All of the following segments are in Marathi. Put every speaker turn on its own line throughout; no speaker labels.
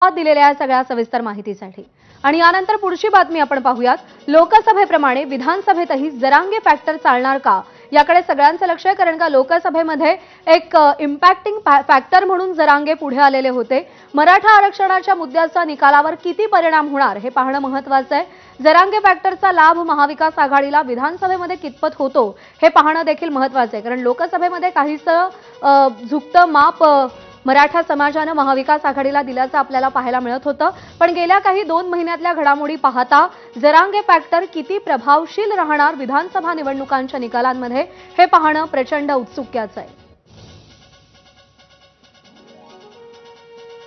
दिलेल्या सगळ्या सविस्तर माहितीसाठी आणि यानंतर पुढची बातमी आपण पाहूयात। लोकसभेप्रमाणे विधानसभेतही जरांगे फॅक्टर चालणार का याकडे सगळ्यांचं लक्ष आहे, कारण का लोकसभेमध्ये एक इम्पॅक्टिंग फॅक्टर म्हणून जरांगे पुढे आलेले होते। मराठा आरक्षणाच्या मुद्द्याचा निकालावर किती परिणाम होणार हे पाहणं महत्त्वाचं आहे। जरांगे फॅक्टरचा लाभ महाविकास आघाडीला विधानसभेमध्ये कितपत होतो हे पाहणं देखील महत्त्वाचं आहे, कारण लोकसभेमध्ये काहीसं झुकतं माप मराठा समाजाने महाविकास आघाडीला दिल्याचं आपल्याला पाहायला मिळत होतं। पण गेल्या काही 2 महिन्यातल्या घडामोडी पाहता जरांगे फॅक्टर किती प्रभावशील राहणार विधानसभा निवडणुकांच्या निकालांमध्ये हे पाहणं प्रचंड उत्सुक्याचं आहे।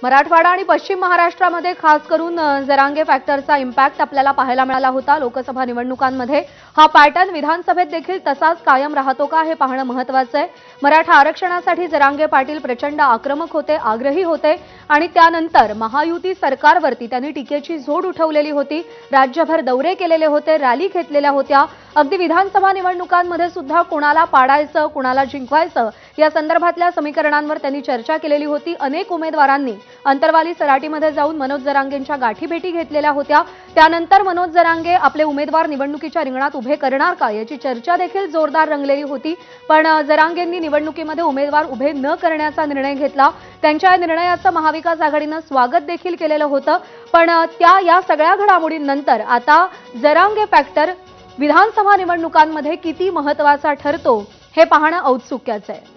मराठवाडा आणि पश्चिम महाराष्ट्रामध्ये खास करून जरांगे फॅक्टरचा इम्पॅक्ट आपल्याला पाहायला मिळाला होता। लोकसभा निवडणुकांमध्ये हा पॅटर्न विधानसभेत देखील तसाच कायम राहतो का हे पाहणं महत्त्वाचं आहे। मराठा आरक्षणासाठी जरांगे पाटील प्रचंड आक्रमक होते, आग्रही होते आणि त्यानंतर महायुती सरकारवरती त्यांनी टीकेची झोड उठवलेली होती। राज्यभर दौरे केलेले होते, रॅली घेतलेल्या होत्या। अगदी विधानसभा निवडणुकांमध्ये सुद्धा कोणाला पाडायचं, कोणाला जिंकवायचं या संदर्भातल्या समीकरणांवर त्यांनी चर्चा केलेली होती। अनेक उमेदवारांनी अंतरवाली सराटीमध्ये जाऊन मनोज जरांगेंच्या गाठीभेटी घेतलेल्या होत्या। त्यानंतर मनोज जरांगे आपले उमेदवार निवडणुकीच्या रिंगणात उभे करणार का याची चर्चा देखील जोरदार रंगलेली होती। पण जरांगेंनी निवडणुकीमध्ये उमेदवार उभे न करण्याचा निर्णय घेतला। त्यांच्या या निर्णयाचं महाविकास आघाडीनं स्वागत देखील केलेलं होतं। पण या सगळ्या घडामोडींनंतर आता जरांगे फॅक्टर विधानसभा निवडणुकांमध्ये किती महत्त्वाचा ठरतो हे पाहणं औत्सुक्याचं आहे।